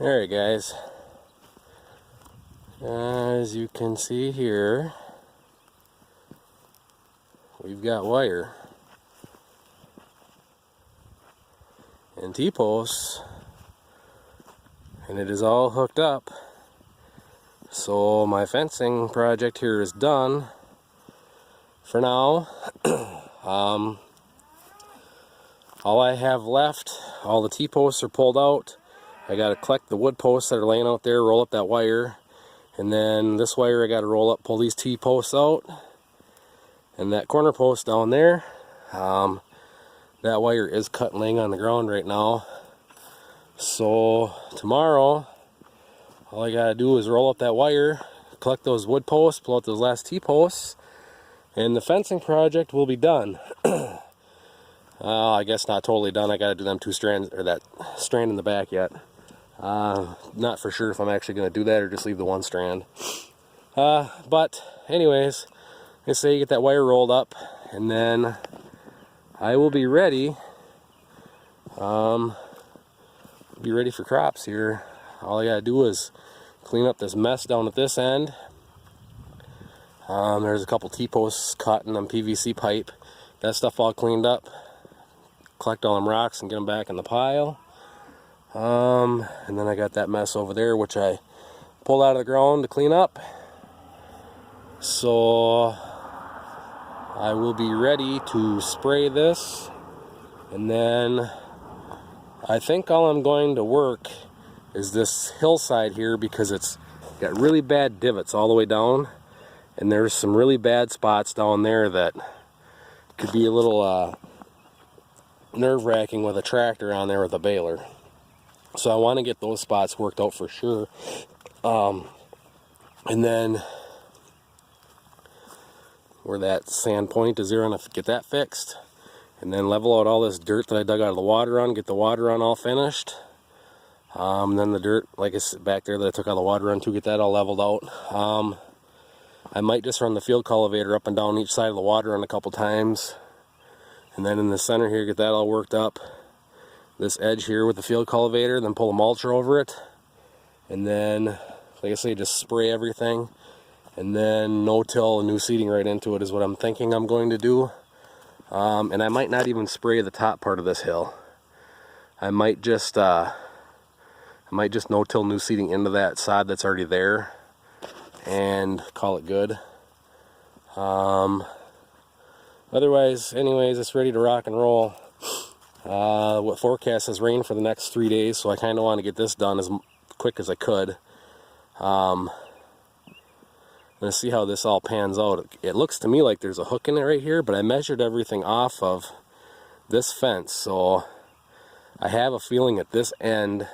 Alright guys, as you can see here, we've got wire and T-posts, and it is all hooked up. So my fencing project here is done for now. All I have left, all the T-posts are pulled out. I got to collect the wood posts that are laying out there, roll up that wire, and then this wire I got to roll up, pull these T-posts out, and that corner post down there, that wire is cut and laying on the ground right now. So tomorrow, all I got to do is roll up that wire, collect those wood posts, pull out those last T-posts, and the fencing project will be done. I guess not totally done. I got to do them two strands, or that strand in the back yet. Not for sure if I'm actually going to do that or just leave the one strand. But anyways, I say you get that wire rolled up, and then I will be ready. Be ready for crops here. All I got to do is clean up this mess down at this end. There's a couple T-posts caught in them PVC pipe. That stuff all cleaned up. Collect all them rocks and get them back in the pile. And then I got that mess over there, which I pulled out of the ground to clean up. So I will be ready to spray this, and then I think all I'm going to work is this hillside here, because it's got really bad divots all the way down, and there's some really bad spots down there that could be a little nerve-wracking with a tractor on there with a baler. So I want to get those spots worked out for sure. And then where that sand point is there, I'm going to get that fixed. And then level out all this dirt that I dug out of the water run, get the water run all finished. And then the dirt, like I said, back there that I took out of the water run to, get that all leveled out. I might just run the field cultivator up and down each side of the water run a couple times. And then in the center here, get that all worked up. This edge here with the field cultivator, then pull a mulcher over it, and then, like I say, just spray everything, and then no-till and new seeding right into it is what I'm thinking I'm going to do. And I might not even spray the top part of this hill. I might just no-till new seeding into that sod that's already there and call it good. Otherwise, anyways, it's ready to rock and roll. What forecast says rain for the next 3 days, so I kind of want to get this done as quick as I could. Let's see how this all pans out. It looks to me like there's a hook in it right here, but I measured everything off of this fence, so I have a feeling at this end,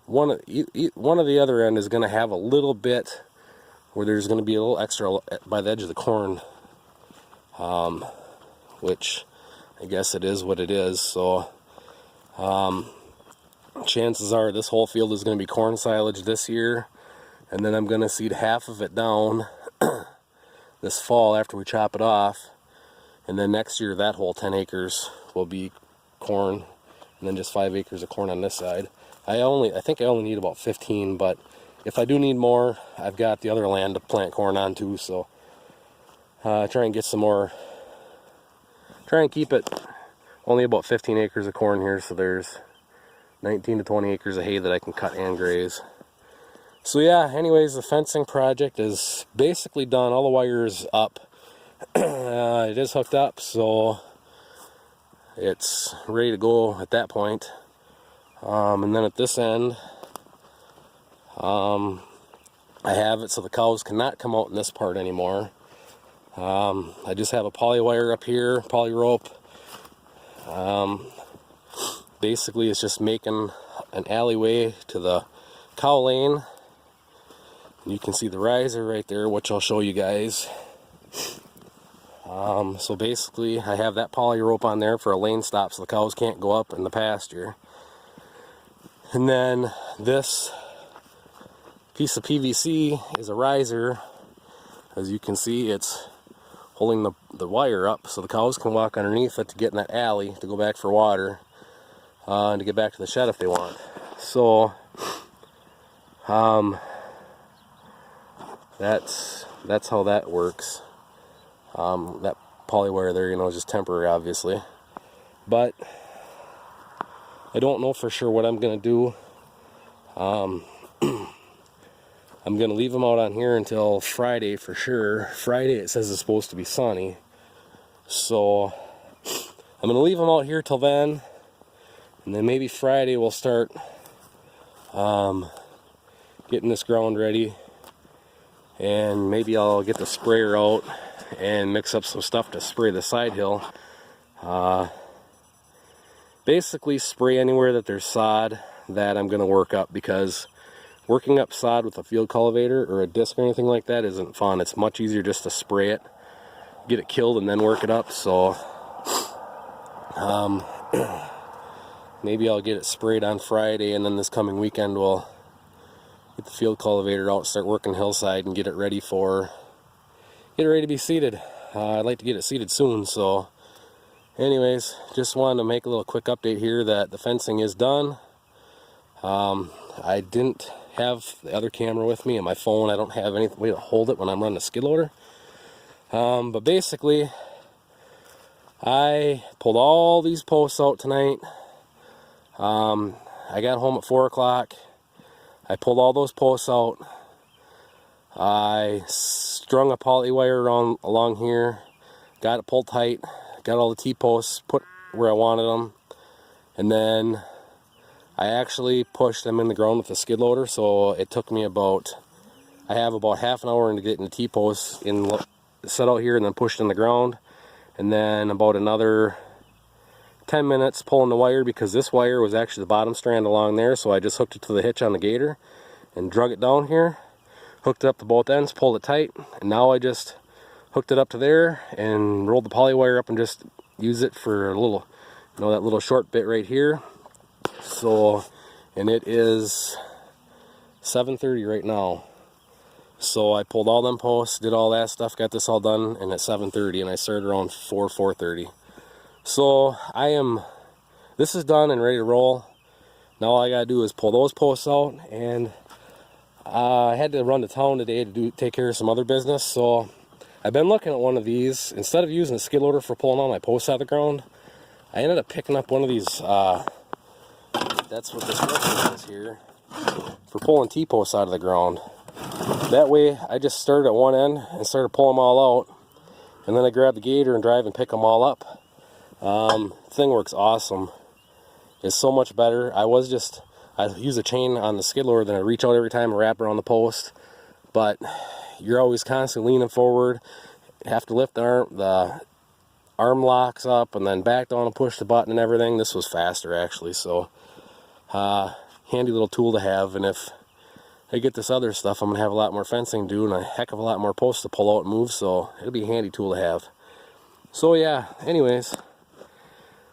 one of the other end is going to have a little bit where there's going to be a little extra by the edge of the corn, which I guess it is what it is. So chances are this whole field is going to be corn silage this year, and then I'm going to seed half of it down this fall after we chop it off, and then next year that whole 10 acres will be corn, and then just 5 acres of corn on this side. I think I only need about 15, but if I do need more, I've got the other land to plant corn on too, so try and get some more. Try and keep it only about 15 acres of corn here, so there's 19 to 20 acres of hay that I can cut and graze. So yeah, anyways, the fencing project is basically done. All the wire is up. It is hooked up, so it's ready to go at that point. And then at this end, I have it so the cows cannot come out in this part anymore. I just have a poly wire up here, poly rope. Basically it's just making an alleyway to the cow lane. You can see the riser right there, which I'll show you guys. So basically I have that poly rope on there for a lane stop so the cows can't go up in the pasture. And then this piece of PVC is a riser. As you can see, it's holding the wire up so the cows can walk underneath it to get in that alley to go back for water and to get back to the shed if they want. So that's how that works. That poly wire there, you know, is just temporary, obviously. But I don't know for sure what I'm gonna do. I'm gonna leave them out on here until Friday for sure. Friday it says it's supposed to be sunny, so I'm gonna leave them out here till then, and then maybe Friday we'll start getting this ground ready, and maybe I'll get the sprayer out and mix up some stuff to spray the side hill. Basically spray anywhere that there's sod that I'm gonna work up, because working up sod with a field cultivator or a disc or anything like that isn't fun. It's much easier just to spray it, get it killed, and then work it up. So maybe I'll get it sprayed on Friday, and then this coming weekend we'll get the field cultivator out, start working hillside, and get it ready to be seeded. I'd like to get it seeded soon. So anyways, just wanted to make a little quick update here that the fencing is done. I didn't have the other camera with me, and my phone, I don't have any way to hold it when I'm running a skid loader. But basically, I pulled all these posts out tonight. I got home at 4 o'clock. I pulled all those posts out. I strung a poly wire along here, got it pulled tight, got all the T-posts put where I wanted them, and then I actually pushed them in the ground with the skid loader. So it took me I have about half an hour into getting the T-posts set out here and then pushed in the ground, and then about another 10 minutes pulling the wire, because this wire was actually the bottom strand along there. So I just hooked it to the hitch on the gator and drug it down here, hooked it up to both ends, pulled it tight, and now I just hooked it up to there and rolled the poly wire up and just use it for a little, you know, that little short bit right here. So, and it is 7:30 right now. So I pulled all them posts, did all that stuff, got this all done, and at 7:30, and I started around 4:30. So this is done and ready to roll. Now all I gotta do is pull those posts out, and I had to run to town today to take care of some other business. So I've been looking at one of these. Instead of using a skid loader for pulling all my posts out of the ground, I ended up picking up one of these, that's what this record is here, for pulling T-posts out of the ground. That way I just started at one end and started pulling them all out, and then I grab the gator and drive and pick them all up. Thing works awesome. It's so much better. I use a chain on the skid loader, then I reach out every time and wrap around the post, but you're always constantly leaning forward. You have to lift the arm locks up and then back down and push the button and everything. This was faster actually, so handy little tool to have. And if I get this other stuff, I'm gonna have a lot more fencing to do and a heck of a lot more posts to pull out and move, so it'll be a handy tool to have. So yeah, anyways,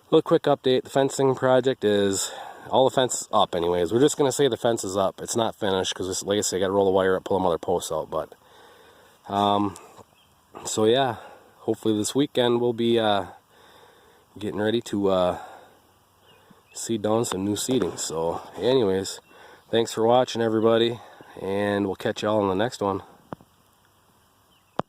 little quick update. The fencing project is all the fence up anyways. We're just gonna say the fence is up. It's not finished because, like I said, I gotta roll the wire up, pull them other posts out. But so yeah, hopefully this weekend we'll be getting ready to seed down some new seeding. So anyways, thanks for watching everybody, and we'll catch y'all on the next one.